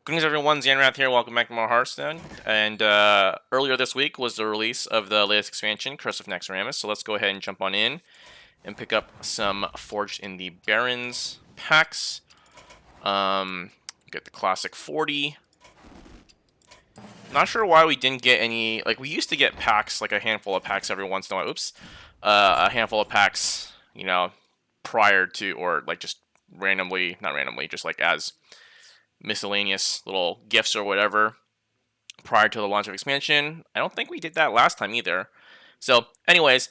Greetings everyone, Zannrath here, welcome back to more Hearthstone. And earlier this week was the release of the latest expansion, Curse of Naxxramas, so let's go ahead and jump on in and pick up some Forged in the Barrens packs. Get the classic 40. Not sure why we didn't get any, like we used to get packs, like a handful of packs every once in a while, a handful of packs, you know, prior to, or like just randomly, not randomly, just like as miscellaneous little gifts or whatever prior to the launch of expansion. I don't think we did that last time either. So, anyways,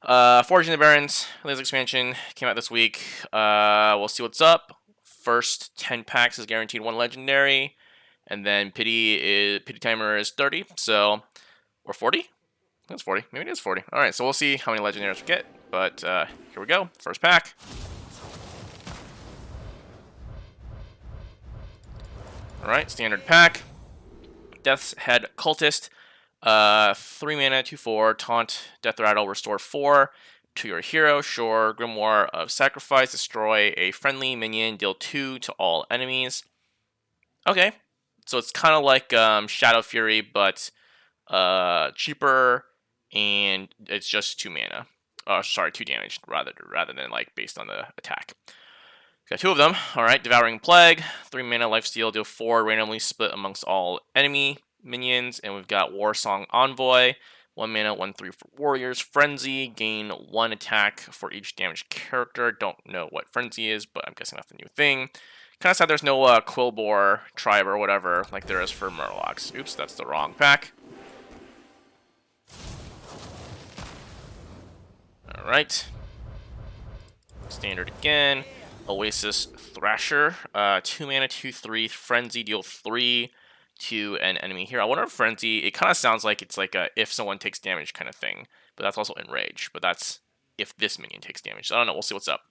Forging the Barrens, latest expansion came out this week. We'll see what's up. First 10 packs is guaranteed one legendary, and then pity timer is 30. So, or 40? That's 40. Maybe it is 40. All right, so we'll see how many legendaries we get. But here we go. First pack. Alright, standard pack. Death's Head Cultist. 3 mana, 2/4, Taunt, Death Rattle, restore 4 to your hero. Sure, Grimoire of Sacrifice, destroy a friendly minion, deal 2 to all enemies. Okay, so it's kind of like Shadow Fury, but cheaper, and it's just 2 mana. Oh, sorry, 2 damage, rather than like based on the attack. Got 2 of them. Alright, Devouring Plague. 3 mana, lifesteal, deal 4, randomly split amongst all enemy minions. And we've got Warsong Envoy. 1 mana, 1/3 for warriors. Frenzy, gain 1 attack for each damaged character. Don't know what Frenzy is, but I'm guessing that's the new thing. Kind of sad there's no Quillbore tribe or whatever like there is for Murlocs. Oops, that's the wrong pack. Alright. Standard again. Oasis Thrasher, 2 mana, 2/3, Frenzy, deal 3 to an enemy hero. I wonder if Frenzy, it kind of sounds like it's like a if someone takes damage kind of thing, but that's also Enrage, but that's if this minion takes damage. So I don't know, we'll see what's up.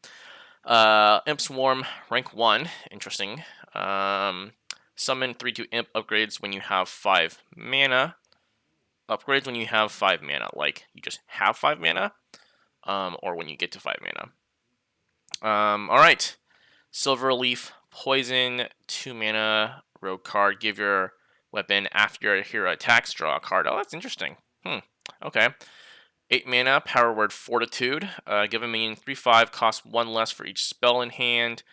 Imp Swarm, rank 1, interesting. Summon 3/2 Imp, upgrades when you have 5 mana. Upgrades when you have 5 mana, like you just have 5 mana, or when you get to 5 mana. Alright. Silverleaf Poison, 2 mana, rogue card. Give your weapon after your hero attacks, draw a card. Oh, that's interesting. Okay. 8 mana, Power Word Fortitude. Give a minion 3/5, cost 1 less for each spell in hand.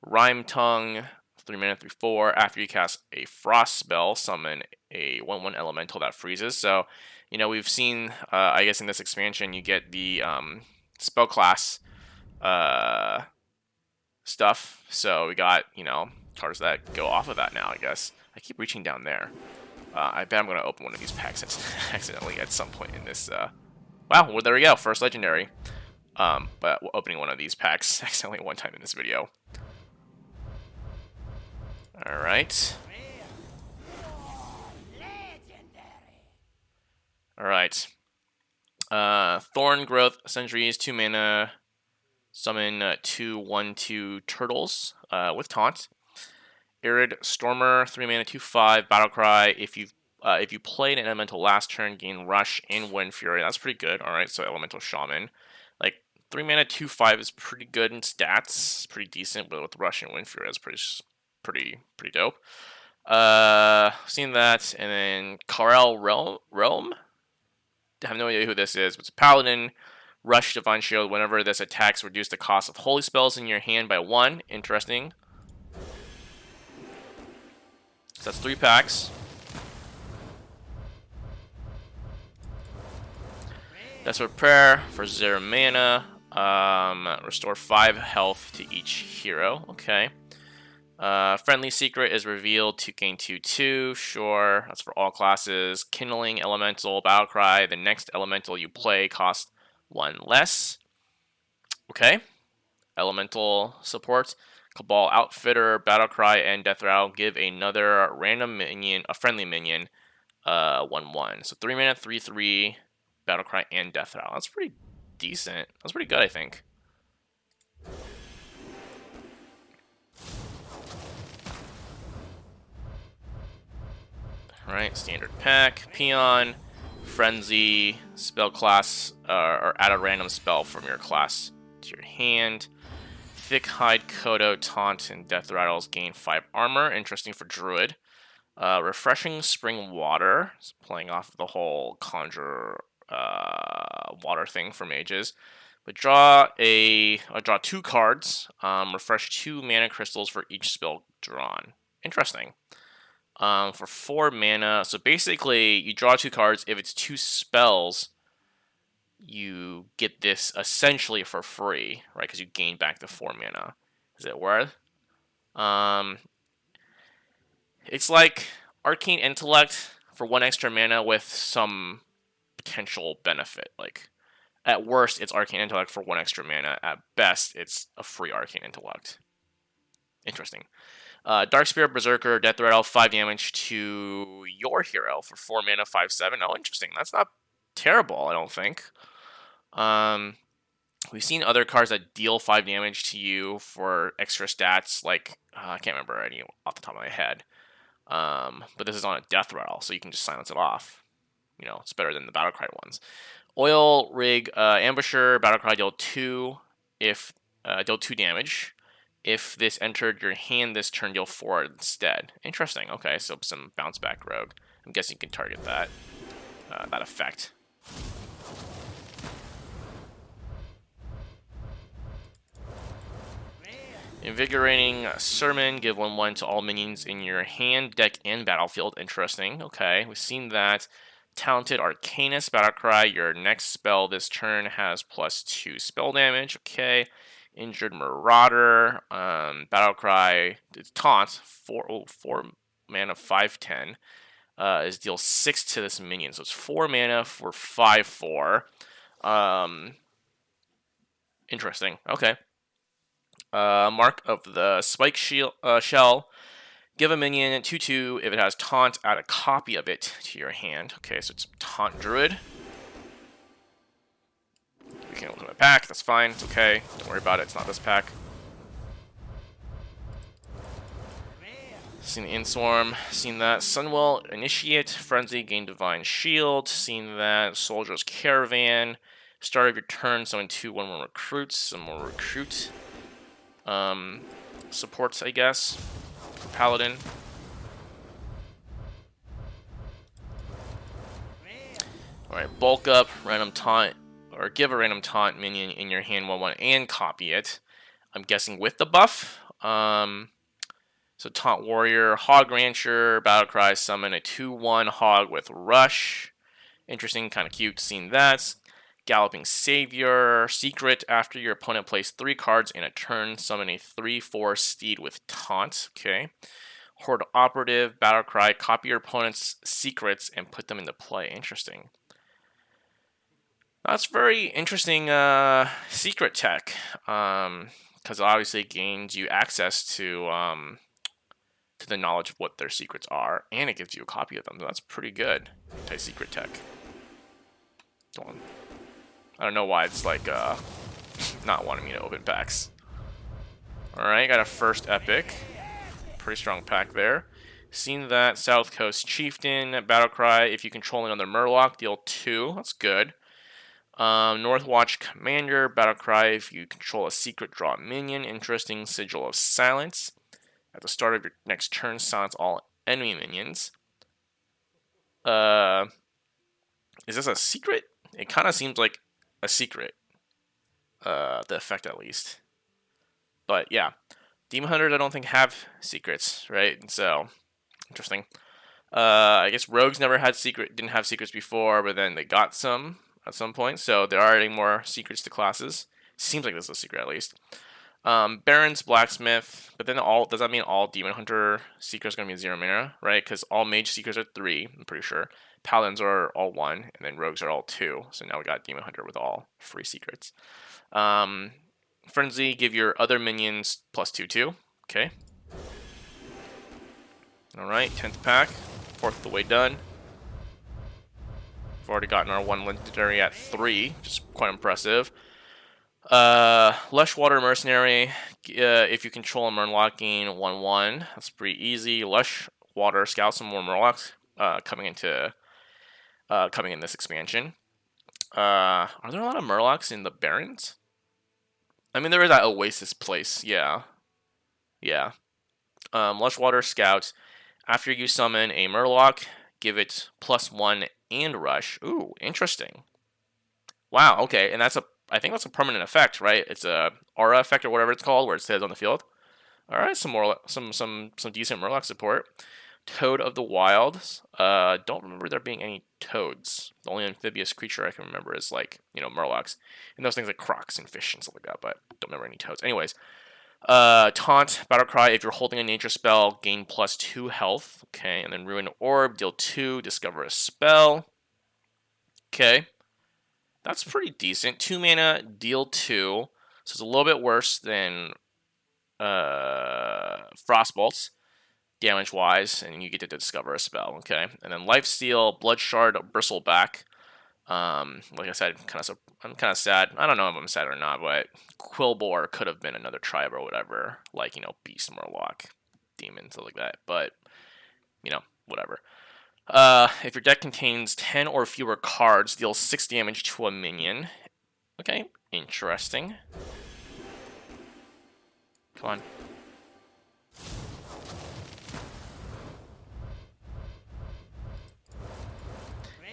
Rhyme Tongue, 3 mana, 3/4. After you cast a frost spell, summon a 1/1 elemental that freezes. So, you know, we've seen, I guess in this expansion, you get the spell class stuff, so we got, you know, cards that go off of that now, I guess. I keep reaching down there. I bet I'm going to open one of these packs accidentally at some point in this. Wow, well, there we go, first legendary. But opening one of these packs accidentally one time in this video. Alright. Alright. Thorn Growth Sentries, 2 mana. Summon 2 1/2 turtles with taunt. Arid Stormer, 3 mana, 2/5, Battlecry. If you played an elemental last turn, gain Rush and Wind Fury. That's pretty good. All right, so Elemental Shaman, like 3 mana, 2/5 is pretty good in stats. It's pretty decent, but with Rush and Wind Fury, that's pretty dope. Seen that, and then Karel Realm. I have no idea who this is, but it's a Paladin. Rush, Divine Shield, whenever this attacks, reduce the cost of holy spells in your hand by 1. Interesting. So that's 3 packs. Desperate Prayer for 0 mana. Restore 5 health to each hero. Okay. Friendly Secret is revealed to gain 2/2. Sure, that's for all classes. Kindling Elemental, Battlecry. The next elemental you play costs 1 less. Okay. Elemental support. Cabal Outfitter, Battlecry, and Death Rattle give another random minion, a friendly minion, 1/1. So 3 mana, 3/3, Battlecry, and Death Rattle. That's pretty decent. That's pretty good, I think. Alright, standard pack. Peon. Frenzy, spell class, or add a random spell from your class to your hand. Thick Hide, Kodo, Taunt, and Death Rattles gain 5 armor. Interesting for Druid. Refreshing Spring Water, playing off the whole Conjure water thing for mages. But draw 2 cards. Refresh 2 mana crystals for each spell drawn. Interesting. For 4 mana, so basically you draw 2 cards. If it's 2 spells, you get this essentially for free, right? Because you gain back the 4 mana. Is it worth? It's like Arcane Intellect for 1 extra mana with some potential benefit. Like, at worst, it's Arcane Intellect for 1 extra mana. At best, it's a free Arcane Intellect. Interesting. Dark Spirit Berserker, Death Rattle, 5 damage to your hero for 4 mana, 5/7. Oh, interesting. That's not terrible, I don't think. We've seen other cards that deal 5 damage to you for extra stats, like, I can't remember any off the top of my head. But this is on a Death Rattle, so you can just silence it off. You know, it's better than the Battlecry ones. Oil Rig Ambusher, Battlecry deal 2 if deal 2 damage. If this entered your hand this turn, deal 4 instead. Interesting. Okay, so some bounce back rogue. I'm guessing you can target that effect. Invigorating Sermon, give 1/1 to all minions in your hand, deck, and battlefield. Interesting. Okay, we've seen that. Talented Arcanist, Battlecry, your next spell this turn has +2 spell damage. Okay. Injured Marauder, Battlecry, it's Taunt, 4 mana, 5/10. Is deal 6 to this minion, so it's 4 mana for 5/4. Interesting. Okay. Mark of the Spike Shell. Give a minion 2/2. If it has Taunt, add a copy of it to your hand. Okay, so it's Taunt Druid. We can open a pack. That's fine. It's okay. Don't worry about it. It's not this pack. Seen the Inswarm. Seen that. Sunwell Initiate. Frenzy. Gain Divine Shield. Seen that. Soldier's Caravan. Start of your turn. Summon 2 1/1 recruits. Some more recruit. Supports, I guess, for Paladin. Alright, bulk up, random taunt, or give a random taunt minion in your hand 1/1 and copy it. I'm guessing with the buff. So Taunt Warrior, Hog Rancher, Battlecry, summon a 2/1 hog with Rush. Interesting, kind of cute, seen that. Galloping Savior, Secret, after your opponent plays 3 cards in a turn, summon a 3/4 steed with Taunt. Okay. Horde Operative, Battlecry, copy your opponent's secrets and put them into play. Interesting. That's very interesting secret tech, because obviously it gains you access to the knowledge of what their secrets are, and it gives you a copy of them. So that's pretty good. Anti-secret tech. I don't know why it's like not wanting me to open packs. Alright, got a first epic. Pretty strong pack there. Seen that. South Coast Chieftain, Battlecry, if you control another Murloc, deal 2. That's good. Northwatch Commander, Battlecry, if you control a secret, draw a minion. Interesting. Sigil of Silence. At the start of your next turn, silence all enemy minions. Is this a secret? It kind of seems like a secret. The effect, at least. But, yeah. Demon Hunters, I don't think, have secrets, right? So, interesting. I guess Rogues didn't have secrets before, but then they got some at some point. So, there are adding more secrets to classes. Seems like this is a secret, at least. Barrens, Blacksmith, but then does that mean all Demon Hunter Seekers are going to be 0 mana, right? Because all Mage Seekers are 3, I'm pretty sure. Paladins are all 1, and then Rogues are all 2. So now we got Demon Hunter with all free secrets. Frenzy, give your other minions +2/2. Okay. Alright, 10th pack. 4th of the way done. We've already gotten our 1 legendary at 3, which is quite impressive. Lushwater Mercenary, if you control a Murloc, gain 1/1. That's pretty easy. Lushwater, scout some more Murlocs coming in this expansion. Are there a lot of Murlocs in the Barrens? I mean, there is that Oasis place. Yeah. Yeah. Lushwater Scout. After you summon a Murloc, give it +1 and Rush. Ooh, interesting. Wow, okay, and I think that's a permanent effect, right? It's a aura effect or whatever it's called, where it says on the field. All right, some decent Murloc support. Toad of the Wilds. Don't remember there being any toads. The only amphibious creature I can remember is like Murlocs, and those things like crocs and fish and stuff like that. But don't remember any toads. Anyways, Taunt, Battlecry. If you're holding a nature spell, gain +2 health. Okay, and then Ruin Orb, deal 2, discover a spell. Okay, that's pretty decent. 2 mana, deal 2. So it's a little bit worse than Frostbolts, damage wise, and you get to discover a spell. Okay, and then Lifesteal, Blood Shard, Bristleback. Like I said, I'm kind of sad. I don't know if I'm sad or not, but Quillbore could have been another tribe or whatever, like Beast, Murloc, Demon, stuff like that. But whatever. If your deck contains 10 or fewer cards, deal 6 damage to a minion. Okay, interesting. Come on.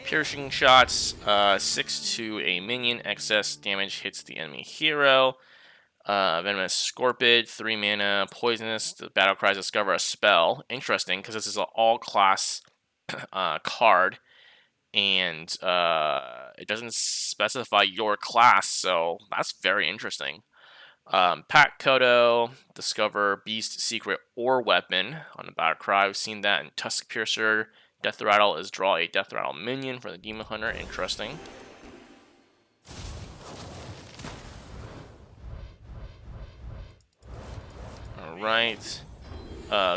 Piercing shots, 6 to a minion. Excess damage hits the enemy hero. Venomous Scorpid, 3 mana, poisonous. The battle cries discover a spell. Interesting, because this is an all-class card, and it doesn't specify your class, so that's very interesting. Pack Kodo, discover beast, secret, or weapon on the battle cry. We've seen that in Tusk Piercer. Death Rattle is draw a Death Rattle minion for the Demon Hunter. Interesting. Alright.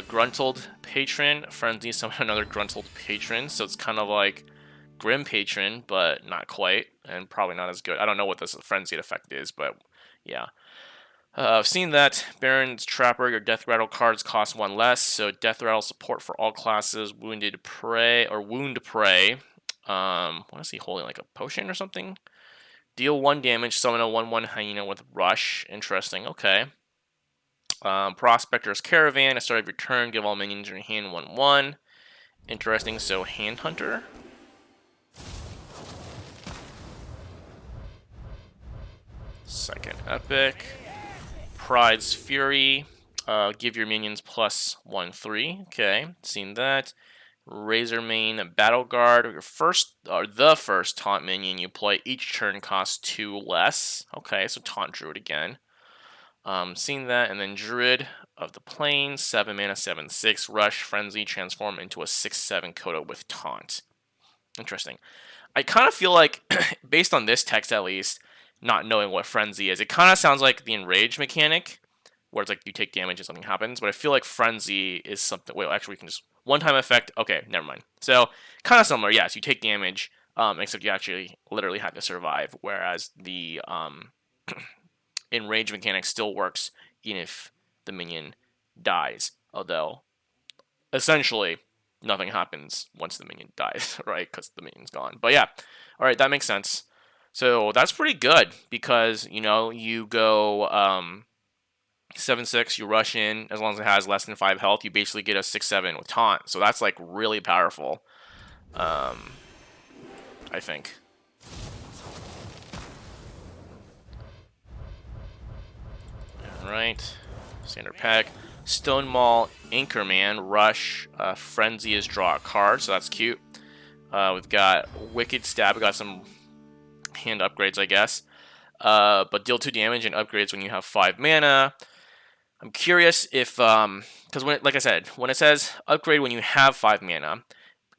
Gruntled Patron. Frenzy summon another Gruntled Patron. So it's kind of like Grim Patron, but not quite. And probably not as good. I don't know what this Frenzied effect is, but yeah. I've seen that. Barrens Trapper, your Death Rattle cards cost 1 less, so Death Rattle support for all classes. Wounded Prey, or Wound Prey. What is he holding, like a potion or something? Deal 1 damage, summon a 1/1 Hyena with Rush. Interesting, okay. Prospector's Caravan, at the start of your turn, give all minions in your hand 1/1. Interesting, so Hand Hunter. Second Epic. Pride's Fury. Give your minions +1/3. Okay, seen that. Razormane Battle Guard. The first taunt minion you play each turn costs 2 less. Okay, so taunt Druid again. Seen that, and then Druid of the Plains, 7 mana, 7/6 Rush Frenzy, transform into a 6/7 Kodo with taunt. Interesting. I kind of feel like, based on this text at least, not knowing what Frenzy is, it kind of sounds like the Enrage mechanic, where it's like you take damage and something happens, but I feel like Frenzy is something. Wait, actually, we can just one-time effect. Okay, never mind. So kind of similar. Yes, you take damage, except you actually literally have to survive. Whereas the Enrage mechanic still works even if the minion dies. Although, essentially, nothing happens once the minion dies, right? Because the minion's gone. But yeah, all right, that makes sense. So that's pretty good because you go 7/6, you rush in as long as it has less than 5 health, you basically get a 6/7 with taunt. So that's like really powerful. I think. Alright. Standard pack. Stone Maul, Anchorman, Rush, Frenzy is draw a card, so that's cute. We've got Wicked Stab, we got some hand upgrades, I guess. But deal 2 damage and upgrades when you have 5 mana. I'm curious if, because like I said, when it says upgrade when you have 5 mana,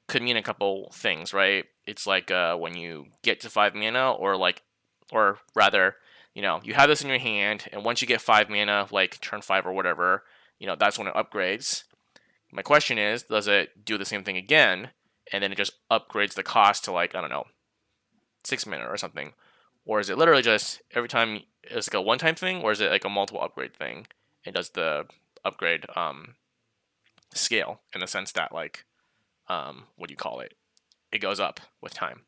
could mean a couple things, right? It's like when you get to 5 mana, or rather, you have this in your hand, and once you get 5 mana, like turn 5 or whatever, that's when it upgrades. My question is, does it do the same thing again, and then it just upgrades the cost to, like, I don't know, 6 mana or something? Or is it literally just every time it's like a one-time thing, or is it like a multiple upgrade thing? It does the upgrade scale in the sense that, like, what do you call it? It goes up with time,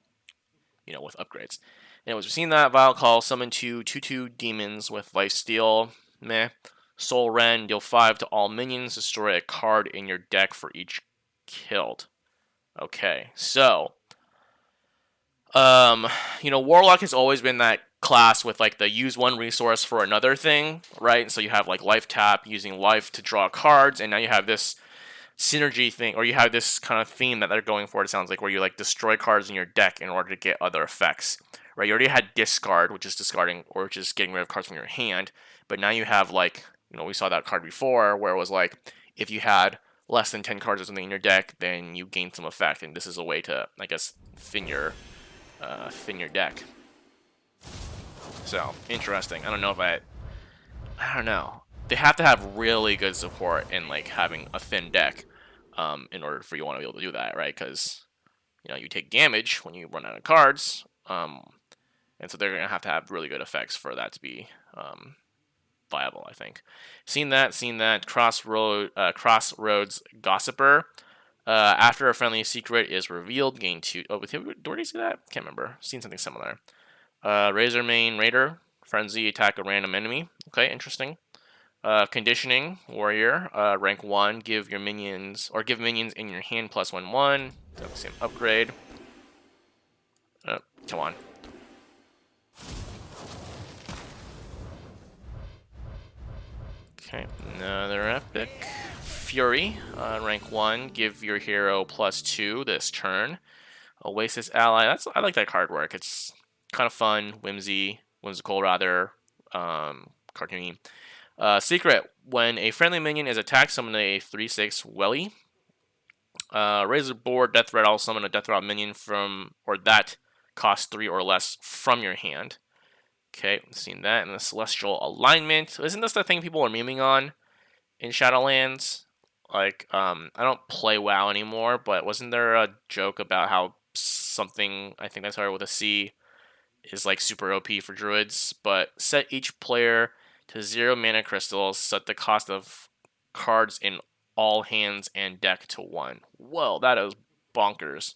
with upgrades. Anyways, we've seen that. Vile Call, summon 2/2 demons with lifesteal. Meh. Soul Rend, deal 5 to all minions. Destroy a card in your deck for each killed. Okay, so Warlock has always been that class with like the use one resource for another thing, right? So you have like life tap, using life to draw cards, and now you have this synergy thing, or you have this kind of theme that they're going for. It sounds like where you like destroy cards in your deck in order to get other effects, right? You already had discard, which is discarding or just getting rid of cards from your hand, but now you have like we saw that card before where it was like if you had less than 10 cards or something in your deck, then you gain some effect, and this is a way to, I guess, thin your deck. So interesting. I don't know if I don't know. They have to have really good support in like having a thin deck, in order for you want to be able to do that, right? Because you take damage when you run out of cards, and so they're gonna have to have really good effects for that to be viable, I think. Seen that. Crossroads Gossiper. After a friendly secret is revealed, gain 2. Oh, where did you see that? Can't remember. Seen something similar. Razormane Raider. Frenzy, attack a random enemy. Okay, interesting. Conditioning Warrior. Rank 1. Give minions in your hand +1/1. That's the same upgrade. Come on. Okay, another epic. Fury, rank 1, give your hero +2 this turn. Oasis Ally, I like that card work. It's kind of fun, whimsical rather, cartoony. Secret, when a friendly minion is attacked, summon a 3/6 Welly. Razor board, Death Rattle, summon a Death Rattle minion from, or that costs 3 or less from your hand. Okay, we've seen that. And the Celestial Alignment. Isn't this the thing people are memeing on in Shadowlands? Like, I don't play WoW anymore, but wasn't there a joke about how something, I think that started with a C, is like super OP for druids, but set each player to 0 mana crystals, set the cost of cards in all hands and deck to 1. Whoa, that is bonkers.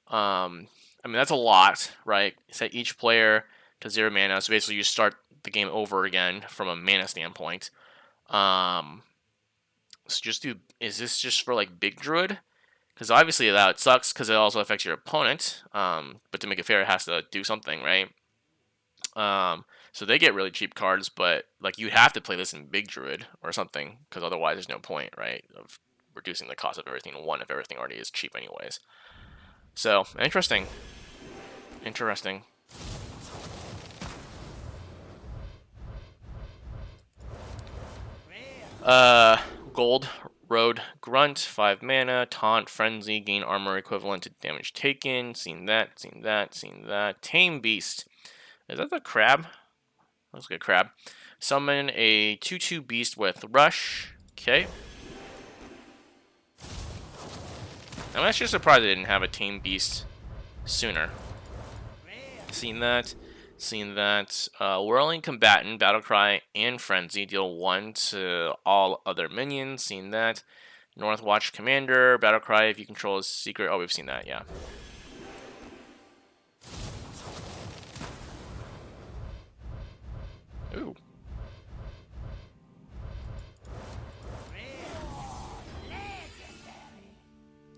I mean, that's a lot, right? Set each player to 0 mana, so basically you start the game over again from a mana standpoint. So is this just for like big druid? Because obviously that sucks because it also affects your opponent. But to make it fair, it has to do something, right? So they get really cheap cards, but like you have to play this in big druid or something, because otherwise there's no point, right? Of reducing the cost of everything to 1 if everything already is cheap anyways. So interesting. Gold Road Grunt, 5 mana, Taunt, Frenzy, gain armor equivalent to damage taken. Seen that. Tame Beast. Is that the crab? Looks like a crab. Summon a 2/2 beast with Rush. Okay. I'm actually surprised I didn't have a Tame Beast sooner. Seen that. Whirling Combatant, Battlecry, and Frenzy deal 1 to all other minions. Seen that. Northwatch Commander, Battlecry, if you control a secret. Oh, we've seen that, yeah. Ooh.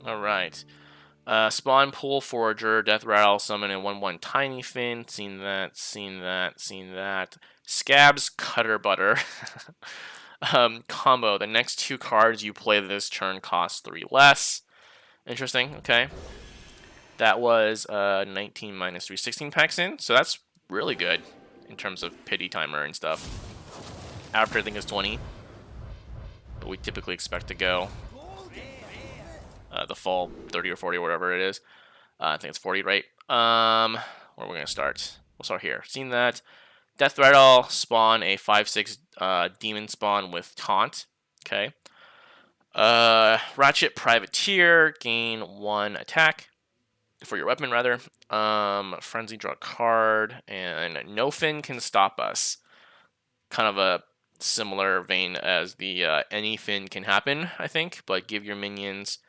Alright. Spawn Pool Forager, Death Rattle, summon a 1/1 Tiny Fin. Seen that. Scabs Cutter Butter. Combo. The next 2 cards you play this turn cost 3 less. Interesting, okay. That was 19 minus 3, 16 packs in. So that's really good in terms of pity timer and stuff. After I think it's 20. But we typically expect to go the full 30 or 40 or whatever it is. I think it's 40, right? Where are we going to start? We'll start here. Seen that. Death Rattle, spawn a 5/6 demon spawn with Taunt. Okay. Ratchet Privateer, gain 1 attack for your weapon, rather. Frenzy, draw a card, and no fin can stop us. Kind of a similar vein as the any fin can happen, I think, but give your minions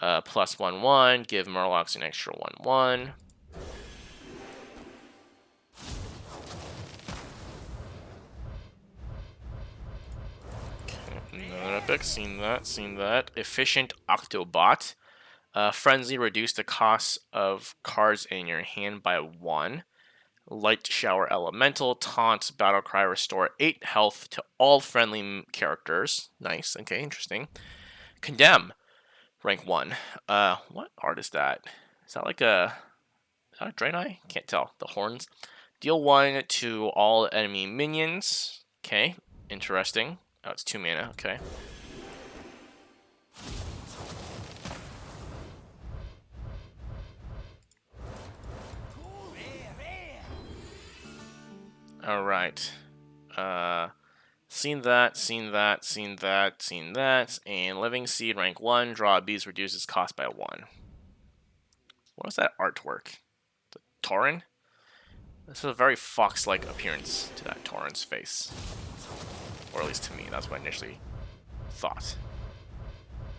+1/1, give Murlocs an extra 1/1. Another epic. Seen that. Seen that. Efficient Octobot. Frenzy, reduce the cost of cards in your hand by 1. Light Shower Elemental. Taunt, Battle Cry, restore 8 health to all friendly characters. Nice. Okay, interesting. Condemn. Rank 1. What art is that? Is that like a... Is that a Draenei? Can't tell. The horns. Deal 1 to all enemy minions. Okay, interesting. Oh, it's 2 mana. Okay. Alright. Seen that, seen that, seen that, seen that. And Living Seed, rank 1. Draw a beast, reduces cost by 1. What is that artwork? The Tauren? This is a very fox-like appearance to that Tauren's face. Or at least to me, that's what I initially thought.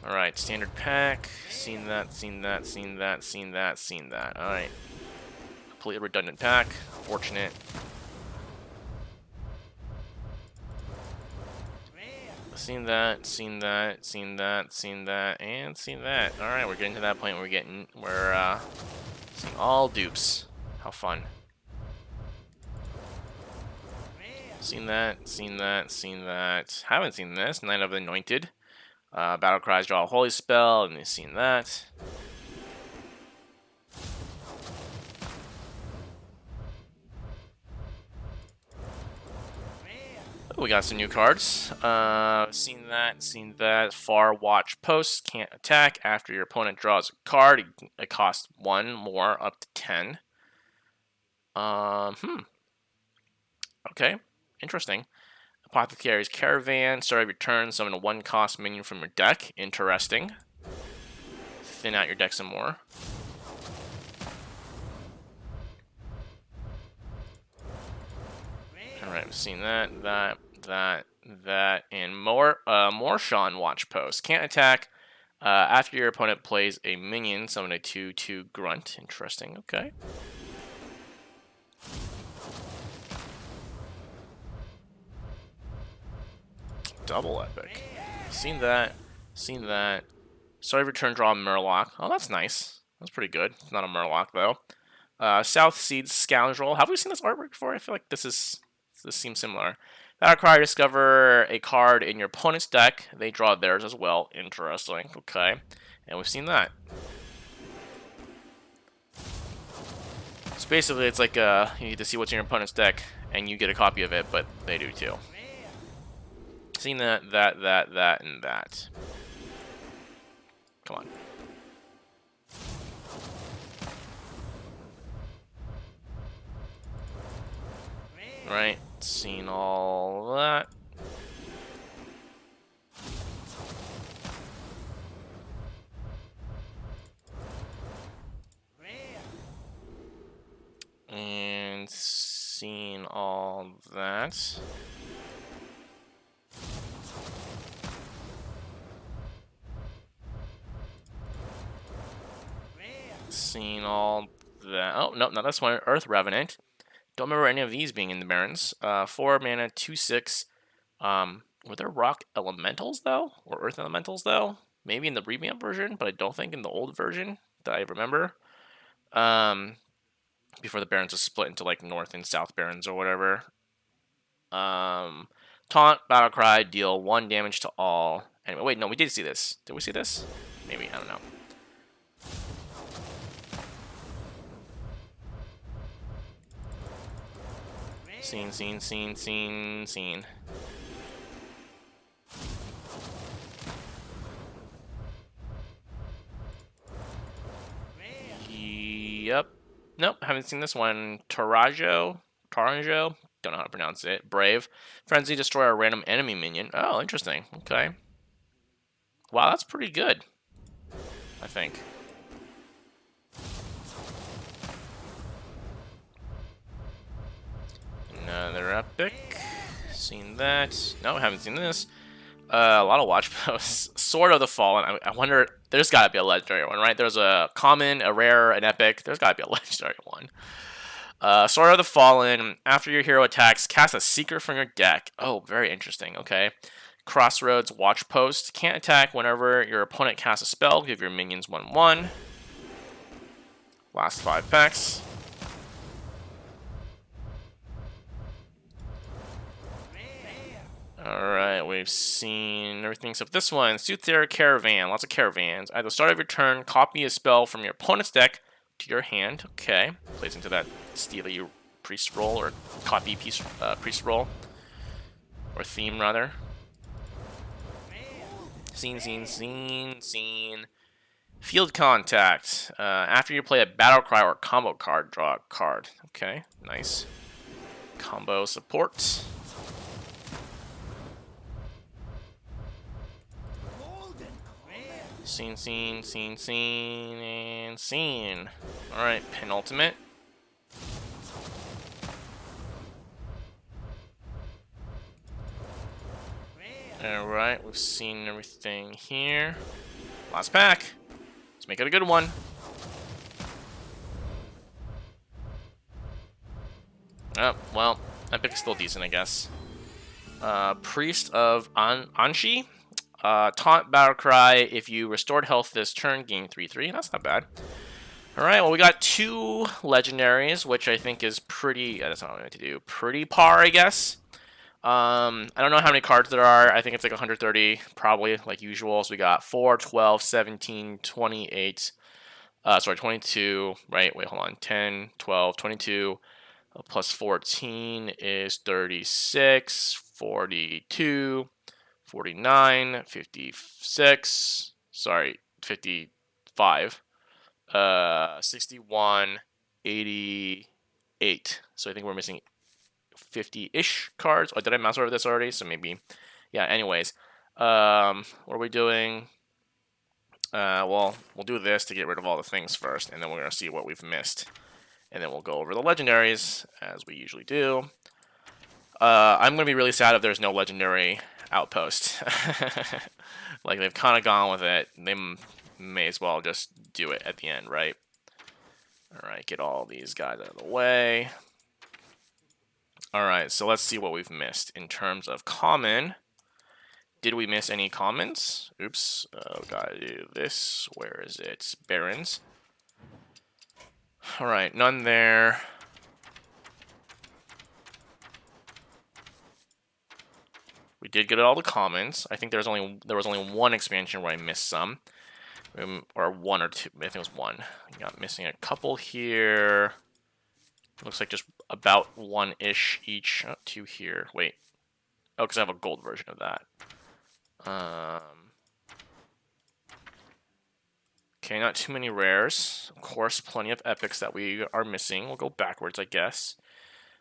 Alright, standard pack. Seen that, seen that, seen that, seen that, seen that. Alright. Completely redundant pack. Fortunate. Seen that, seen that, seen that, seen that, and seen that. Alright, we're getting to that point where we're seeing all dupes. How fun. Seen that, seen that, seen that. Haven't seen this. Knight of the Anointed. Battle Cries, draw a holy spell, and you've seen that. We got some new cards. Seen that, seen that. Far Watch Post, can't attack. After your opponent draws a card, it costs 1 more, up to 10. Okay, interesting. Apothecary's Caravan, start of your turn, summon a 1-cost minion from your deck. Interesting. Thin out your deck some more. Alright, we've seen that, and more. More Sean Watch Post. Can't attack. After your opponent plays a minion, summon a 2/2 Grunt. Interesting, okay. Double epic. Seen that. Seen that. Start of your turn, draw a Murloc. Oh, that's nice. That's pretty good. It's not a Murloc, though. South Seeds Scoundrel. Have we seen this artwork before? I feel like this seems similar. Battle Cry, discover a card in your opponent's deck. They draw theirs as well. Interesting. Okay. And we've seen that. So basically, it's like you need to see what's in your opponent's deck, and you get a copy of it, but they do too. Seen that, and that. Come on. Right, seen all that. And seen all that. Seen all that. Oh, no, not this one. Earth Revenant. Don't remember any of these being in the Barrens. 4 mana, 2/6. Were there rock elementals, though? Or earth elementals, though? Maybe in the revamp version, but I don't think in the old version that I remember. Before the Barrens was split into, like, North and South Barrens or whatever. Taunt, Battle Cry, deal 1 damage to all. Anyway, wait, no, we did see this. Did we see this? Maybe, I don't know. Seen. Yep. Nope, haven't seen this one. Taranjo? Don't know how to pronounce it. Brave. Frenzy, destroy a random enemy minion. Oh, interesting. Okay. Wow, that's pretty good, I think. Another epic. Seen that. No, haven't seen this. A lot of watch posts. Sword of the Fallen. I wonder, there's got to be a legendary one, right? There's a common, a rare, an epic. There's got to be a legendary one. Sword of the Fallen. After your hero attacks, cast a secret from your deck. Oh, very interesting. Okay. Crossroads Watch Post. Can't attack whenever your opponent casts a spell. Give your minions 1/1. Last 5 packs. Alright, we've seen everything except this one. Soothsayer Caravan. Lots of caravans. At the start of your turn, copy a spell from your opponent's deck to your hand. Okay. Plays into that steely priest roll, or copy priest roll. Or theme, rather. Scene. Field Contact. After you play a battle cry or combo card, draw a card. Okay, nice. Combo support. Scene, and scene. Alright, penultimate. Alright, we've seen everything here. Last pack. Let's make it a good one. Oh, well, Epic's still decent, I guess. Priest of Anshi. Taunt Battle Cry. If you restored health this turn, gain 3/3. That's not bad. Alright, well, we got 2 Legendaries, which I think is pretty... that's not what I meant to do. Pretty par, I guess. I don't know how many cards there are. I think it's like 130, probably, like usual. So we got 4, 12, 17, 28... 22, right? Wait, hold on. 10, 12, 22, plus 14 is 36, 42, 49, 56, sorry, 55, 61, 88. So I think we're missing 50-ish cards. Oh, did I mouse over this already? So maybe, yeah, anyways. What are we doing? Well, we'll do this to get rid of all the things first, and then we're going to see what we've missed. And then we'll go over the Legendaries, as we usually do. I'm going to be really sad if there's no Legendary Outpost. Like, they've kind of gone with it. They may as well just do it at the end, right? Alright, get all these guys out of the way. Alright, so let's see what we've missed in terms of common. Did we miss any commons? Oops. Gotta do this. Where is it? Barrens. Alright, none there. We did get all the commons. I think there was only one expansion where I missed some. Or 1 or 2. I think it was 1. I got missing a couple here. Looks like just about 1-ish each. Oh, 2 here. Wait. Oh, because I have a gold version of that. Okay, not too many rares. Of course, plenty of epics that we are missing. We'll go backwards, I guess.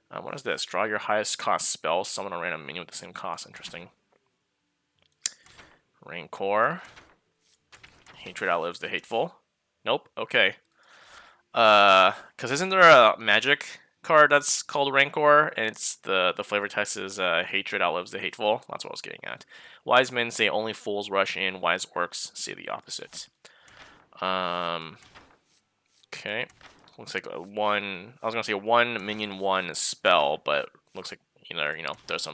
What is this? Draw your highest cost spell. Summon a random minion with the same cost. Interesting. Rancor. Hatred outlives the hateful. Nope. Okay. Because isn't there a magic card that's called Rancor, and it's the flavor text is hatred outlives the hateful. That's what I was getting at. Wise men say only fools rush in. Wise orcs say the opposite. Okay. Looks like a 1. I was gonna say 1 minion 1 spell, but looks like either there's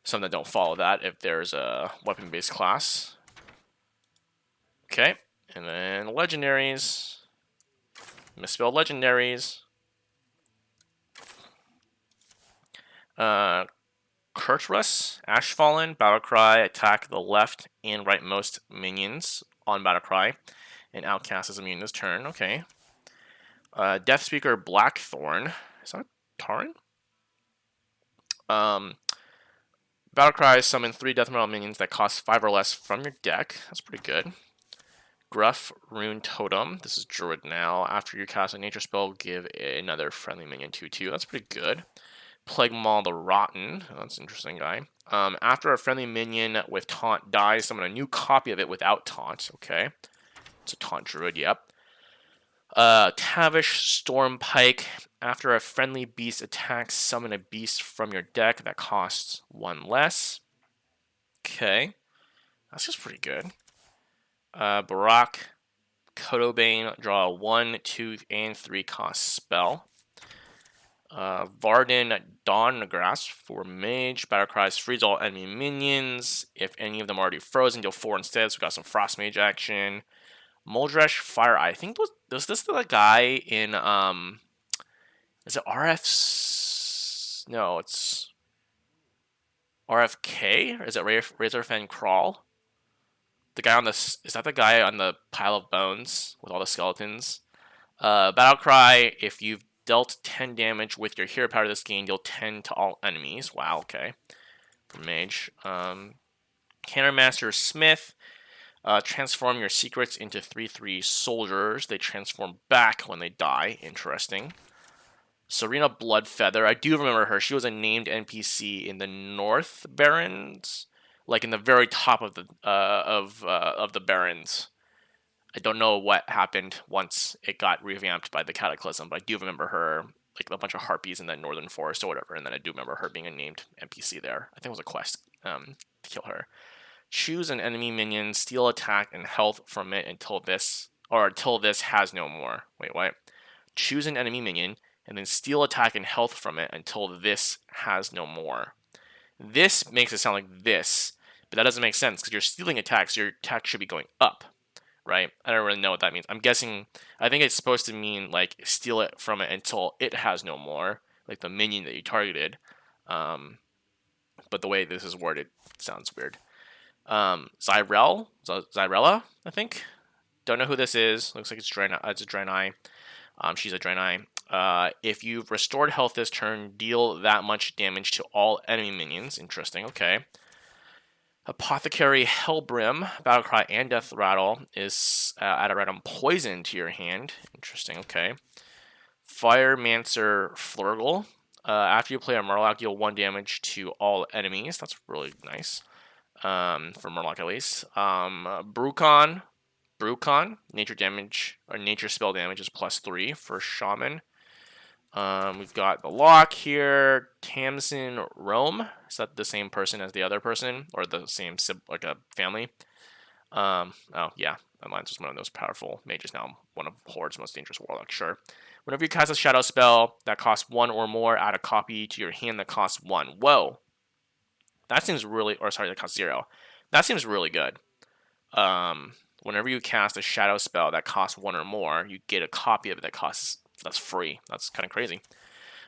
some that don't follow that if there's a weapon-based class. Okay, and then legendaries. Misspelled legendaries. Kurtrus, Ashfallen, Battlecry, attack the left and rightmost minions on Battlecry, and Outcast is immune this turn. Okay. Deathspeaker, Blackthorn. Is that Taran? Battlecry, summon 3 Death Metal minions that cost 5 or less from your deck. That's pretty good. Gruff, Rune Totem. This is Druid now. After you cast a nature spell, give another friendly minion 2/2. That's pretty good. Plague Maul the Rotten. Oh, that's an interesting guy. After a friendly minion with taunt dies, summon a new copy of it without taunt. Okay. It's a taunt druid, yep. Tavish Stormpike. After a friendly beast attacks, summon a beast from your deck that costs 1 less. Okay. That's just pretty good. Barak, Kotobane, draw a 1, 2, and 3 cost spell. Varden Dawngrasp for Mage. Battle Cries freeze all enemy minions. If any of them are already frozen, deal 4 instead. So we got some Frost Mage action. Moldresh Fire Eye. I think was this the guy in is it RF? No, it's RFK, or is it Razorfang Crawl? The guy on is that the guy on the pile of bones with all the skeletons? Battlecry, if you've dealt 10 damage with your hero power this game, deal 10 to all enemies. Wow, okay. For Mage. Cannermaster Smith, transform your secrets into 3/3 soldiers. They transform back when they die. Interesting. Serena Bloodfeather, I do remember her. She was a named NPC in the North Barrens, like in the very top of the Barrens. I don't know what happened once it got revamped by the Cataclysm, but I do remember her, like a bunch of harpies in the Northern Forest or whatever, and then I do remember her being a named NPC there. I think it was a quest to kill her. Choose an enemy minion, steal attack and health from it until this has no more. Wait, what? Choose an enemy minion, and then steal attack and health from it until this has no more. This makes it sound like this, but that doesn't make sense because you're stealing attacks. Your attack should be going up, right? I don't really know what that means. I'm guessing, I think it's supposed to mean like steal it from it until it has no more, like the minion that you targeted. But the way this is worded sounds weird. Zyrella, I think. Don't know who this is. Looks like it's a Draenei. She's a Draenei. If you've restored health this turn, deal that much damage to all enemy minions. Interesting, okay. Apothecary Hellbrim, Battlecry, and Death Rattle is add a random poison to your hand. Interesting, okay. Firemancer Flurgle. After you play a Murloc, deal 1 damage to all enemies. That's really nice. For Murloc at least. Brucon, nature damage, or nature spell damage is +3 for Shaman. We've got the Lock here, Tamsin Rome. Is that the same person as the other person, or the same like a family? Oh yeah, Alliance was one of those powerful mages. Now one of Horde's most dangerous warlocks. Sure. Whenever you cast a shadow spell that costs 1 or more, add a copy to your hand that costs 1. Whoa, that seems really, or sorry, that costs 0. That seems really good. Whenever you cast a shadow spell that costs 1 or more, you get a copy of it that's free. That's kind of crazy.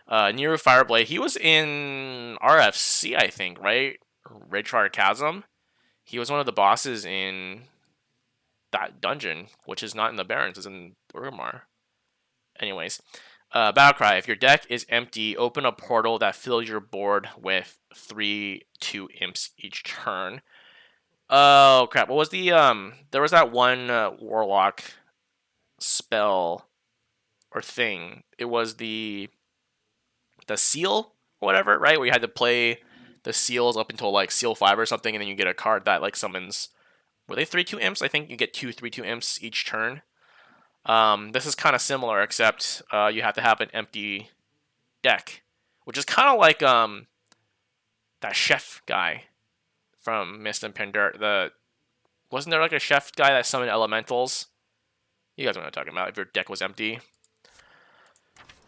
Nero Fireblade, he was in RFC, I think, right? Ragefire Chasm. He was one of the bosses in that dungeon, which is not in the Barrens, it's in Urmar. Anyways, Battlecry, if your deck is empty, open a portal that fills your board with 3/2 imps each turn. Oh crap! What was the there was that one warlock spell or thing. It was the seal or whatever, right? Where you had to play the seals up until like seal 5 or something, and then you get a card that like summons. Were they 3/2 imps? I think you get 2 3/2 imps each turn. This is kind of similar, except you have to have an empty deck, which is kind of like that chef guy from Mist and Pandora. Wasn't there like a chef guy that summoned elementals? You guys know what I'm talking about. If your deck was empty.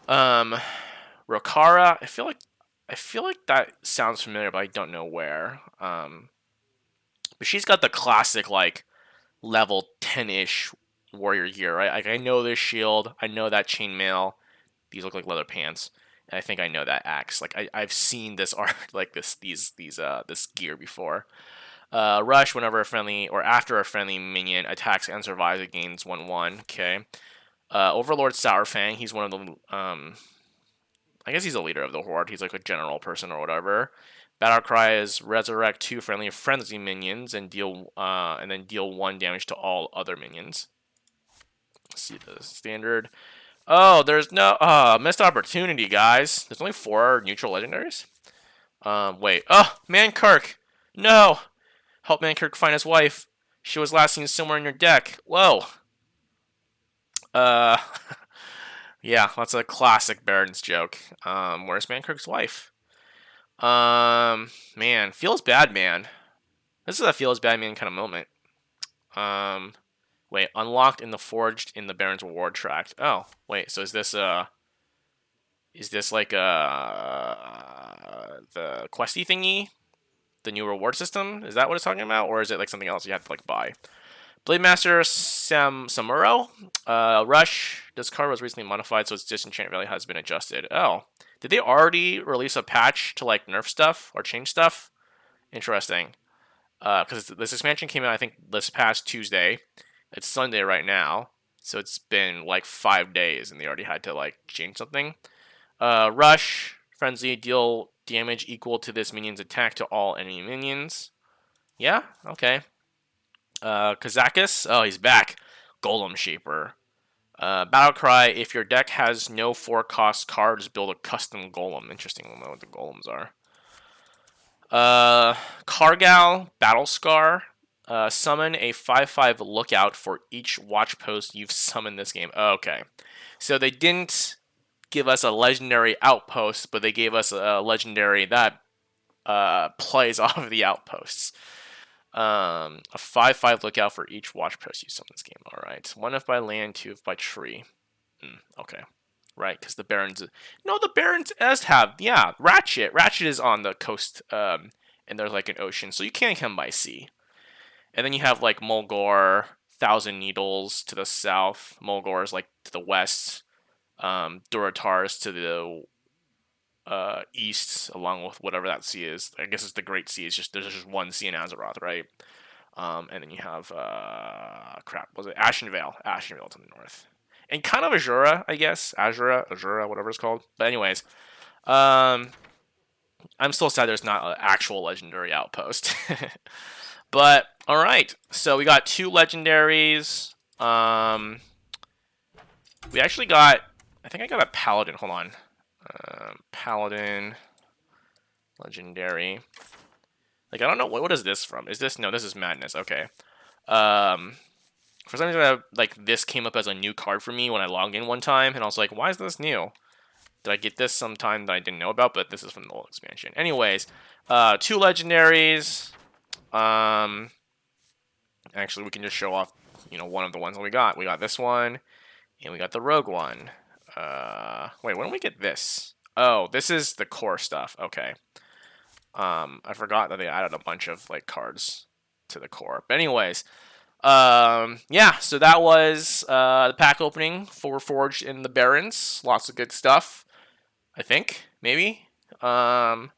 Rokara, I feel like that sounds familiar, but I don't know where. But she's got the classic like level 10-ish warrior gear, right? Like I know this shield, I know that chainmail. These look like leather pants. And I think I know that axe. Like I've seen this art, like this gear before. Rush whenever a friendly or after a friendly minion attacks and survives, it gains 1/1. Okay. Overlord Sourfang, he's one of the I guess he's a leader of the Horde. He's like a general person or whatever. Battlecry is resurrect 2 friendly frenzy minions and then deal 1 damage to all other minions. Let's see the standard. Oh, there's no missed opportunity, guys. There's only 4 neutral legendaries. Wait. Oh, Mankirk. No. Help Mankirk find his wife. She was last seen somewhere in your deck. Whoa. Yeah, that's a classic Barrens joke. Where's Mankirk's wife? Man, feels bad, man. This is a feels bad, man kind of moment. Wait, unlocked in the forged in the Barrens reward tract. Oh, wait, so is Is this like the questy thingy? The new reward system? Is that what it's talking about? Or is it like something else you have to like buy? Blade Master Samuro. Rush. This card was recently modified, so its disenchant value has been adjusted. Oh. Did they already release a patch to like nerf stuff or change stuff? Interesting. Because this expansion came out, I think, this past Tuesday. It's Sunday right now, so it's been like 5 days, and they already had to like change something. Rush, Frenzy, deal damage equal to this minion's attack to all enemy minions. Yeah, okay. Kazakis, oh, he's back. Golem Shaper. Battle Cry, if your deck has no 4-cost cards, build a custom golem. Interesting, we'll know what the golems are. Kargal, Battle Scar. Summon a 5/5 lookout for each watch post you've summoned this game. Okay. So they didn't give us a legendary outpost, but they gave us a legendary that plays off of the outposts. A 5/5 lookout for each watch post you summon this game. Alright. 1 if by land, 2 if by tree. Okay. Right, because the Barrens... No, the Barrens does have... Yeah, Ratchet. Ratchet is on the coast, and there's like an ocean, so you can't come by sea. And then you have like Mulgore, Thousand Needles to the south. Mulgore is like to the west. Durotar's to the east, along with whatever that sea is. I guess it's the Great Sea. It's just there's just one sea in Azeroth, right? And then you have was it Ashenvale? Ashenvale to the north. And kind of Azura, I guess. Azura, whatever it's called. But anyways, I'm still sad there's not an actual legendary outpost. But, alright. So we got 2 legendaries. We actually got... I think I got a Paladin. Hold on. Paladin. Legendary. Like, I don't know. What is this from? Is this... No, this is Madness. Okay. For some reason, like, this came up as a new card for me when I logged in one time, and I was like, why is this new? Did I get this sometime that I didn't know about? But this is from the old expansion. Anyways, 2 legendaries. Actually, we can just show off, one of the ones that we got. We got this one, and we got the Rogue one. Wait, when did we get this? Oh, this is the core stuff. Okay. I forgot that they added a bunch of, like, cards to the core. But anyways... yeah, so that was the pack opening for Forged in the Barrens. Lots of good stuff, I think, maybe. More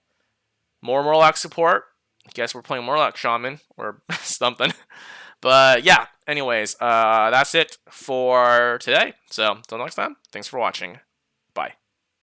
Murloc support. I guess we're playing Murloc Shaman or something. But yeah, anyways, that's it for today. So, until next time, thanks for watching.